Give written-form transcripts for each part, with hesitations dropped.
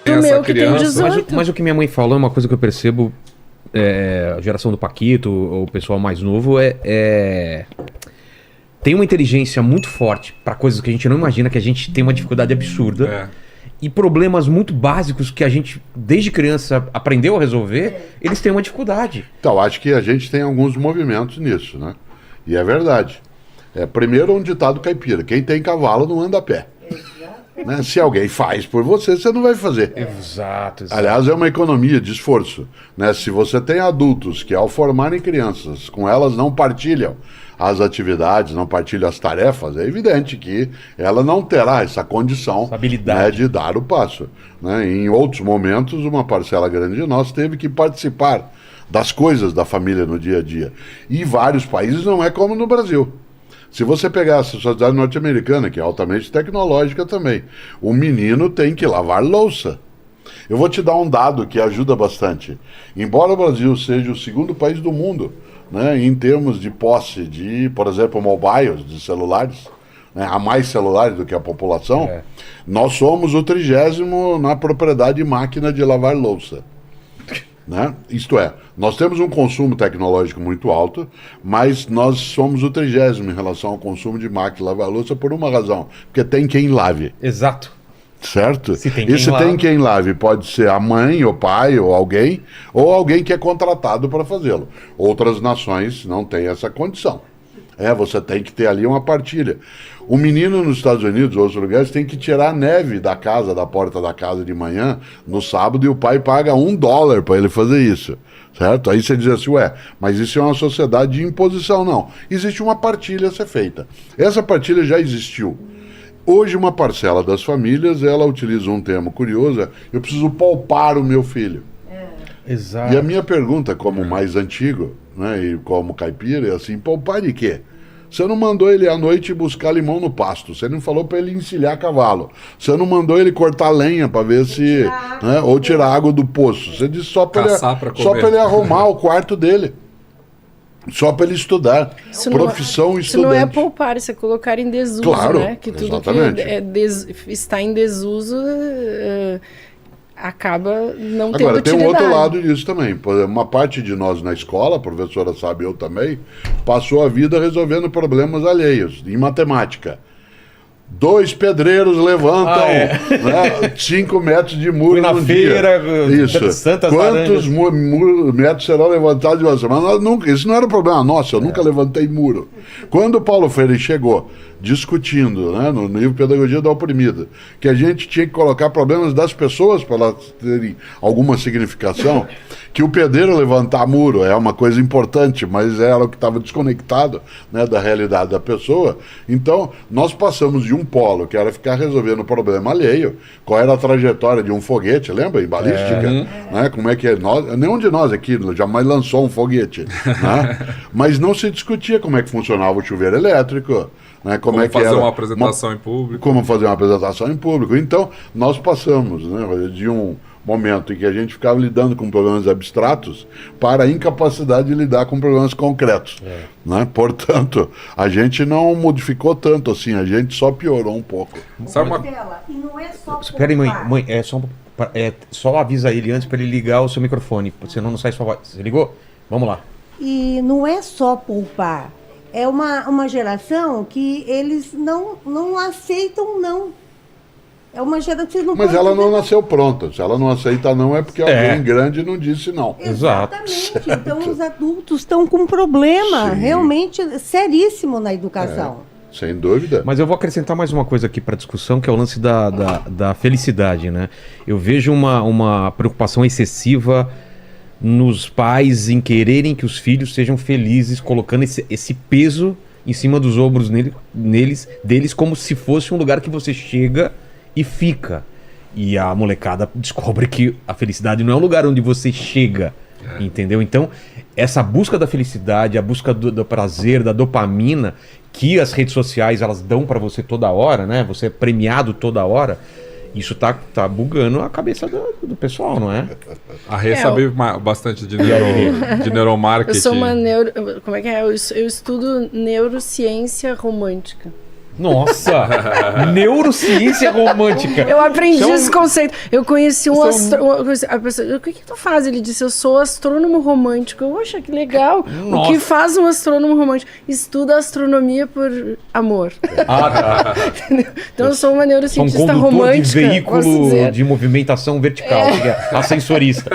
tem Do essa meu que tem criança. 18. Mas o que minha mãe falou é uma coisa que eu percebo, a geração do Paquito, o pessoal mais novo, tem uma inteligência muito forte para coisas que a gente não imagina, que a gente tem uma dificuldade absurda. É. E problemas muito básicos que a gente, desde criança, aprendeu a resolver, eles têm uma dificuldade. Então, acho que a gente tem alguns movimentos nisso, né? E é verdade. Primeiro, um ditado caipira: quem tem cavalo não anda a pé. Né? Se alguém faz por você, você não vai fazer. Exato. Aliás, é uma economia de esforço. Né? Se você tem adultos que, ao formarem crianças, com elas não partilham as atividades, não partilham as tarefas, é evidente que ela não terá essa condição, essa habilidade, né, de dar o passo. Né? Em outros momentos, uma parcela grande de nós teve que participar das coisas da família no dia a dia. E em vários países não é como no Brasil. Se você pegar a sociedade norte-americana, que é altamente tecnológica também, o menino tem que lavar louça. Eu vou te dar um dado que ajuda bastante. Embora o Brasil seja o segundo país do mundo, né, em termos de posse de, por exemplo, mobiles, de celulares, né, há mais celulares do que a população, nós somos o 30º na propriedade de máquina de lavar louça. Né? Isto é, nós temos um consumo tecnológico muito alto, mas nós somos o 30º em relação ao consumo de máquina de lavar louça por uma razão: porque tem quem lave. Exato. Certo? Se tem quem lave, pode ser a mãe, o pai, ou alguém que é contratado para fazê-lo. Outras nações não têm essa condição. Você tem que ter ali uma partilha. O menino nos Estados Unidos ou outros lugares tem que tirar a neve da porta da casa de manhã, no sábado, e o pai paga $1 para ele fazer isso. Certo? Aí você diz assim: mas isso é uma sociedade de imposição. Não. Existe uma partilha a ser feita. Essa partilha já existiu. Hoje, uma parcela das famílias, ela utiliza um termo curioso: eu preciso poupar o meu filho. Exato. E a minha pergunta, como mais antigo, né, e como caipira, é assim: poupar de quê? Você não mandou ele à noite buscar limão no pasto, você não falou para ele encilhar cavalo, você não mandou ele cortar lenha para ver se... Né, ou tirar água do poço. Você disse só para ele arrumar o quarto dele. Só para ele estudar. Profissão estudante. Isso não é poupar, isso é colocar em desuso, claro, né? Que tudo exatamente. que está em desuso acaba não tendo Agora, utilidade. tem um outro lado disso também. Por exemplo, uma parte de nós na escola, a professora sabe, eu também, passou a vida resolvendo problemas alheios, em matemática. 2 pedreiros levantam 5 metros de muro Fui na num feira, dia. Isso. Santas Quantos metros serão levantados de uma semana? Nós nunca, isso não era problema nosso, eu nunca levantei muro. Quando o Paulo Freire chegou discutindo, né, no livro Pedagogia da Oprimida, que a gente tinha que colocar problemas das pessoas para elas terem alguma significação, que o pedreiro levantar muro é uma coisa importante, mas era o que estava desconectado, né, da realidade da pessoa. Então, nós passamos de um polo, que era ficar resolvendo o problema alheio, qual era a trajetória de um foguete, lembra? Em balística, né? Como é que é? Nenhum de nós aqui jamais lançou um foguete, né? Mas não se discutia como é que funcionava o chuveiro elétrico, né? Como fazer uma apresentação em público. Como fazer uma apresentação em público. Então, nós passamos, né, de um momento em que a gente ficava lidando com problemas abstratos para a incapacidade de lidar com problemas concretos. Né? Portanto, a gente não modificou tanto assim, a gente só piorou um pouco. Sabe uma... E não é só Espera aí, mãe, só avisa ele antes para ele ligar o seu microfone, senão não sai sua voz. Você ligou? Vamos lá. E não é só poupar. É uma geração que eles não aceitam não. É uma geração que não. Mas ela não nasceu pronta. Se ela não aceita não, é porque alguém grande não disse não. Exatamente. Então os adultos estão com um problema realmente seríssimo na educação. Sem dúvida. Mas eu vou acrescentar mais uma coisa aqui para a discussão, que é o lance da felicidade, né? Eu vejo uma preocupação excessiva nos pais em quererem que os filhos sejam felizes, colocando esse peso em cima dos ombros deles, como se fosse um lugar que você chega e fica. E a molecada descobre que a felicidade não é um lugar onde você chega, entendeu? Então, essa busca da felicidade, a busca do prazer, da dopamina, que as redes sociais elas dão pra você toda hora, né? Você é premiado toda hora. Isso tá bugando a cabeça do pessoal, não é? A Rê sabe bastante de neuromarketing. Eu sou como é que é? Eu estudo neurociência romântica. Nossa! Neurociência romântica. Eu aprendi Isso é um- esse conceito. Eu conheci um Isso é um- astrônomo. A pessoa, o que tu faz? Ele disse, eu sou astrônomo romântico. Eu, Poxa, que legal. Nossa. O que faz um astrônomo romântico? Estuda astronomia por amor. Ah, tá. Então eu sou uma Sou um neurocientista condutor de romântica. posso veículo dizer. de movimentação vertical. Que é ascensorista.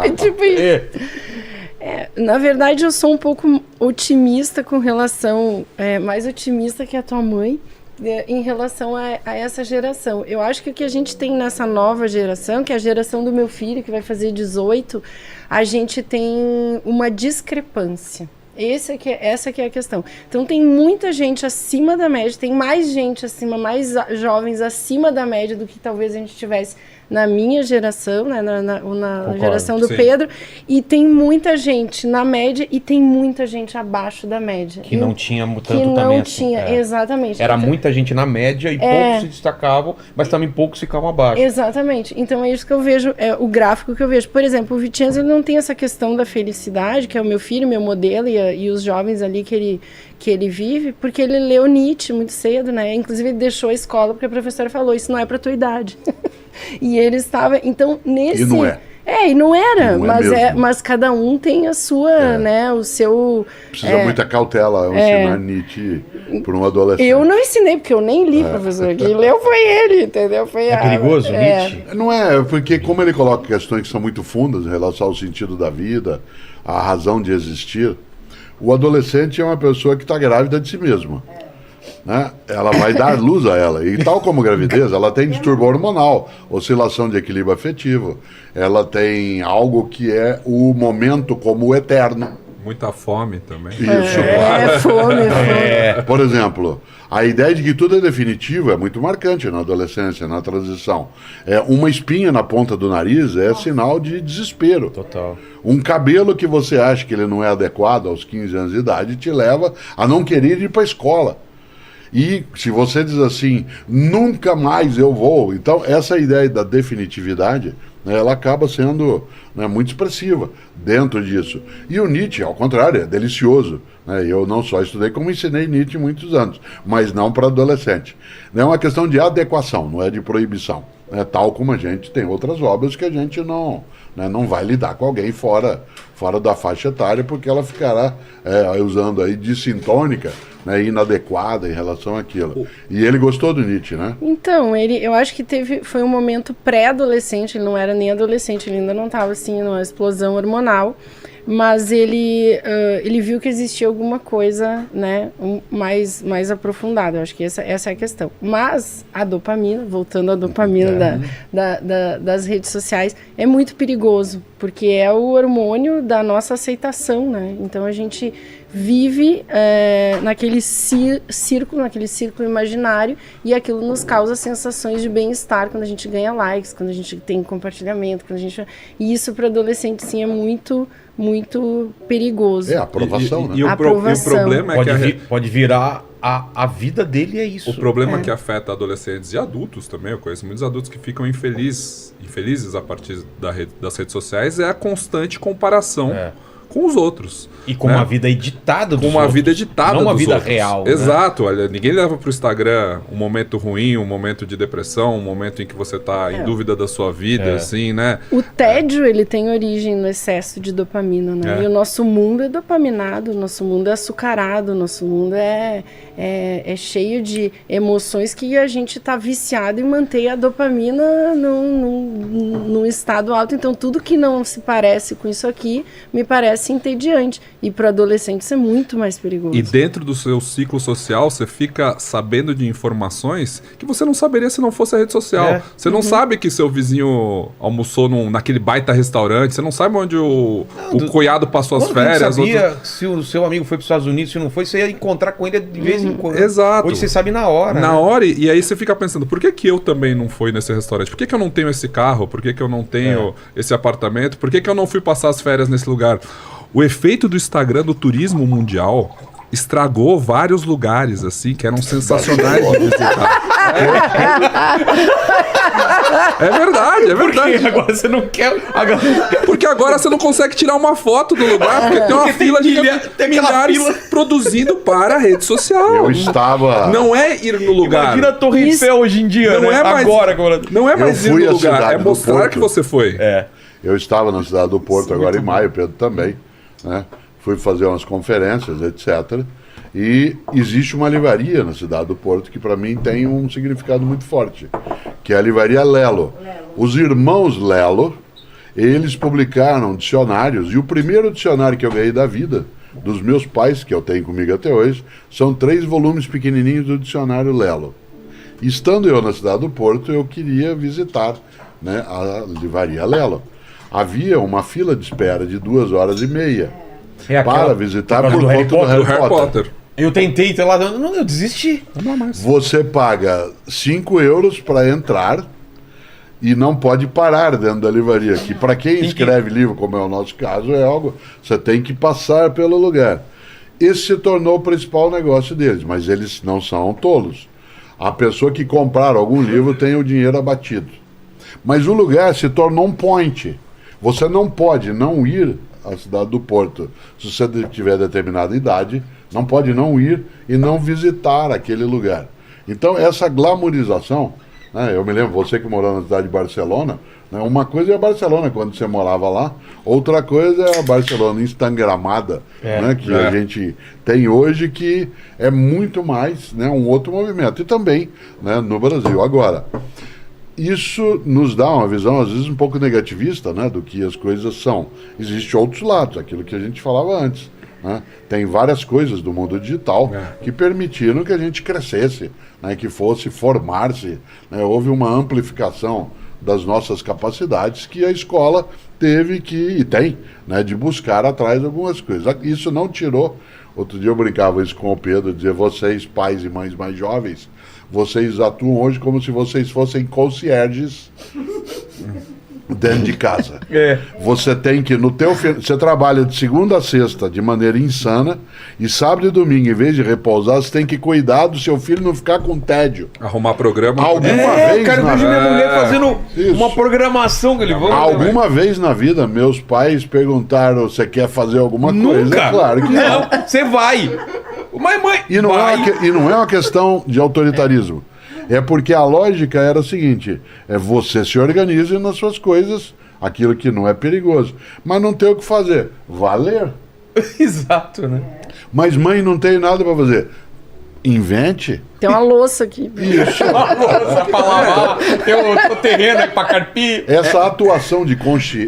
É tipo isso. Na verdade, eu sou um pouco otimista com relação, mais otimista que a tua mãe, em relação a essa geração. Eu acho que o que a gente tem nessa nova geração, que é a geração do meu filho, que vai fazer 18, a gente tem uma discrepância. Essa que é a questão. Então tem muita gente acima da média, tem mais gente acima, mais jovens acima da média do que talvez a gente tivesse na minha geração, né, na Concordo, geração do sim. Pedro, e tem muita gente na média e tem muita gente abaixo da média. Que não tinha tanto que não também assim. tinha, exatamente. Era Então, muita gente na média e poucos se destacavam, mas também poucos ficavam abaixo. Exatamente. Então é isso que eu vejo, é o gráfico que eu vejo. Por exemplo, o Vicenzo ele não tem essa questão da felicidade, que é o meu filho, meu modelo e os jovens ali que ele vive, porque ele leu Nietzsche muito cedo, né? Inclusive ele deixou a escola porque a professora falou, isso não é pra tua idade. E ele estava, então, nesse... E não é. E não era, Não é mesmo. mas cada um tem a sua, né, o seu... Precisa muita cautela ao ensinar Nietzsche para um adolescente. Eu não ensinei, porque eu nem li, professor. Quem leu foi ele, entendeu? Foi É perigoso, Nietzsche? Não é, porque como ele coloca questões que são muito fundas em relação ao sentido da vida, à razão de existir, o adolescente é uma pessoa que está grávida de si mesma. Né? Ela vai dar luz a ela. E tal como gravidez, ela tem distúrbio hormonal, oscilação de equilíbrio afetivo. Ela tem algo que é o momento como o eterno. Muita fome também. Fome, fome. Por exemplo, a ideia de que tudo é definitivo é muito marcante na adolescência, na transição. Uma espinha na ponta do nariz é sinal de desespero. Total. Um cabelo que você acha que ele não é adequado aos 15 anos de idade te leva a não querer ir para a escola. E se você diz assim, nunca mais eu vou, então essa ideia da definitividade, né, ela acaba sendo, né, muito expressiva dentro disso. E o Nietzsche, ao contrário, é delicioso. Né? Eu não só estudei, como ensinei Nietzsche muitos anos, mas não para adolescente. É uma questão de adequação, não é de proibição. Tal como a gente tem outras obras que a gente não vai lidar com alguém fora da faixa etária, porque ela ficará usando aí dissintônica, né, inadequada em relação àquilo. E ele gostou do Nietzsche, né? Então, eu acho que foi um momento pré-adolescente, ele não era nem adolescente, ele ainda não estava assim numa explosão hormonal, mas ele viu que existia alguma coisa, né, mais aprofundada. Eu acho que essa é a questão. Mas a dopamina, voltando à dopamina das redes sociais, é muito perigoso, porque é o hormônio da nossa aceitação, né? Então a gente vive naquele círculo imaginário, e aquilo nos causa sensações de bem-estar quando a gente ganha likes, quando a gente tem compartilhamento, e isso para adolescente sim é muito perigoso. É a aprovação, né? E o Aprovação. problema é que Pode virar a vida dele, é isso. o problema que afeta adolescentes e adultos também, eu conheço muitos adultos que ficam infelizes a partir das redes sociais, é a constante comparação com os outros. E com né? uma vida editada dos Com uma outros. vida editada Não uma dos vida outros. real. Né? Exato, olha, ninguém leva pro Instagram um momento ruim, um momento de depressão, um momento em que você tá em dúvida da sua vida, assim, né? O tédio, ele tem origem no excesso de dopamina, né? E o nosso mundo é dopaminado, o nosso mundo é açucarado, o nosso mundo é cheio de emoções que a gente tá viciado em manter a dopamina num estado alto. Então, tudo que não se parece com isso aqui, me parece entediante. E para adolescente isso é muito mais perigoso. E dentro do seu ciclo social, você fica sabendo de informações que você não saberia se não fosse a rede social. Você não sabe que seu vizinho almoçou naquele baita restaurante, você não sabe onde o cunhado passou as férias. Você sabia se o seu amigo foi para os Estados Unidos, se não foi, você ia encontrar com ele de vez em quando. Exato. Hoje você sabe na hora. Na né? hora, e aí você fica pensando, por que eu também não fui nesse restaurante? Por que eu não tenho esse carro? Por que eu não tenho esse apartamento? Por que eu não fui passar as férias nesse lugar? O efeito do Instagram do turismo mundial, estragou vários lugares, assim, que eram sensacionais de visitar. É verdade, é verdade. Porque agora você não quer... Porque agora você não consegue tirar uma foto do lugar, porque tem uma fila de milhares produzindo para a rede social. Eu estava... Não é ir no lugar. Imagina a Torre Eiffel hoje em dia, Não né? é mais, agora. Não é mais ir fui no à lugar, cidade é do mostrar Porto. que você foi. Eu estava na cidade do Porto agora em maio, Pedro também, né? Fui fazer umas conferências, etc. E existe uma livraria na cidade do Porto que para mim tem um significado muito forte, que é a livraria Lelo. Os irmãos Lelo, eles publicaram dicionários, e o primeiro dicionário que eu ganhei da vida, dos meus pais, que eu tenho comigo até hoje, são 3 volumes pequenininhos do dicionário Lelo. Estando eu na cidade do Porto, eu queria visitar, né, a livraria Lelo. Havia uma fila de espera de 2h30 para visitar por conta do Harry Potter. Eu tentei, sei lá, eu desisti. Não dá mais. Você paga 5 euros para entrar e não pode parar dentro da livraria. Que para quem escreve livro, como é o nosso caso, é algo, você tem que passar pelo lugar. Esse se tornou o principal negócio deles, mas eles não são tolos. A pessoa que comprar algum livro tem o dinheiro abatido. Mas o lugar se tornou um point. Você não pode não ir à cidade do Porto. Se você tiver determinada idade, não pode não ir e não visitar aquele lugar. Então, essa glamorização, né, eu me lembro, você que morou na cidade de Barcelona, né, uma coisa é a Barcelona, quando você morava lá, outra coisa é a Barcelona instagramada, né, que a gente tem hoje, que é muito mais, né, um outro movimento. E também, né, no Brasil. Agora, isso nos dá uma visão, às vezes, um pouco negativista, né, do que as coisas são. Existem outros lados, aquilo que a gente falava antes. Né? Tem várias coisas do mundo digital que permitiram que a gente crescesse, né, que fosse formar-se. Né? Houve uma amplificação das nossas capacidades que a escola teve que, e tem, né, de buscar atrás algumas coisas. Isso não tirou. Outro dia eu brincava isso com o Pedro, dizer, vocês, pais e mães mais jovens, vocês atuam hoje como se vocês fossem concierges dentro de casa. Você tem que, você trabalha de segunda a sexta de maneira insana, e sábado e domingo, em vez de repousar, você tem que cuidar do seu filho não ficar com tédio. Arrumar programa. Alguma vez cara, eu vejo minha mulher fazendo Isso. uma programação que ele vai. Alguma vez na vida, meus pais perguntaram, você quer fazer alguma coisa? Nunca. Claro que não. Você vai. Mas mãe, E não é uma questão de autoritarismo. É porque a lógica era o seguinte, você se organize nas suas coisas, aquilo que não é perigoso. Mas não tem o que fazer. Valer. Exato, né? Mas mãe, não tem nada para fazer. Invente. Tem uma louça aqui. Isso. Pra lavar, tem o terreno aí pra carpir. Essa atuação de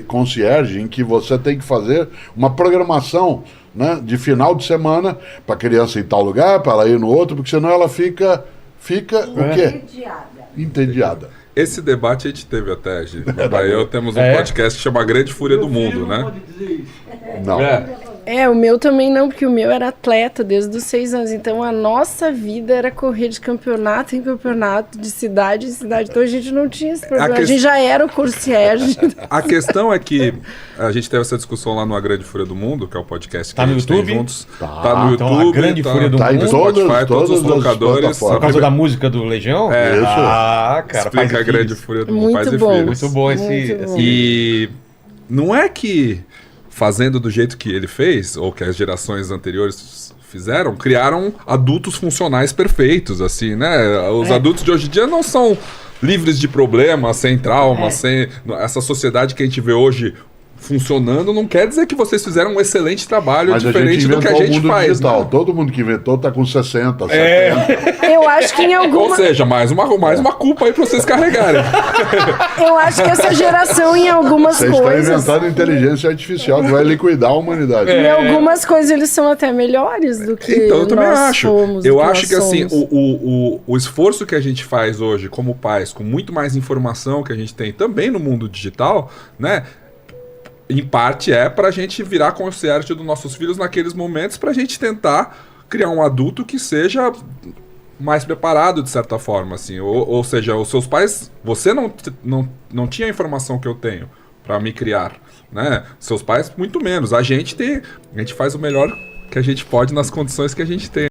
concierge em que você tem que fazer uma programação, né, de final de semana para a criança ir em tal lugar, para ela ir no outro, porque senão ela fica o quê? Entediada. Esse debate a gente teve até, gente. Eu temos um podcast que chama Grande Fúria do Mundo, né? Não. O meu também não, porque o meu era atleta desde os 6 anos. Então a nossa vida era correr de campeonato em campeonato, de cidade em cidade. Então a gente não tinha esse problema. A gente já era o concierge. A questão é que a gente teve essa discussão lá no A Grande Fúria do Mundo, que é o podcast que Tá a no gente tem YouTube? juntos. Tá. No Então, YouTube. A Grande Fúria do Tá em Mundo. Spotify, todos os as locadores. plataformas. Por causa da música do Legião? É. Isso. Ah, cara, Explica faz a Grande Fúria do Mundo, Muito pais e bom. filhos. Muito bom esse. Muito bom. E não é que fazendo do jeito que ele fez, ou que as gerações anteriores fizeram, criaram adultos funcionais perfeitos, assim, né? Os adultos de hoje em dia não são livres de problemas, sem trauma, sem... Essa sociedade que a gente vê hoje funcionando não quer dizer que vocês fizeram um excelente trabalho, Mas diferente do que a inventou o gente mundo faz. digital. Né? Todo mundo que inventou tá com 60, 70. Eu acho que em Ou alguma... seja, mais uma culpa aí pra vocês carregarem. Eu acho que essa geração em algumas Vocês estão coisas... inventando inteligência artificial que vai liquidar a humanidade. Em algumas coisas eles são até melhores do que Então, eu também nós acho. fomos, Eu do acho nós que assim, somos. o esforço que a gente faz hoje como pais, com muito mais informação que a gente tem também no mundo digital, né? Em parte é pra gente virar concierge dos nossos filhos naqueles momentos, pra gente tentar criar um adulto que seja mais preparado de certa forma, assim. Ou seja, os seus pais, você não tinha a informação que eu tenho pra me criar, né? Seus pais muito menos. A gente faz o melhor que a gente pode nas condições que a gente tem.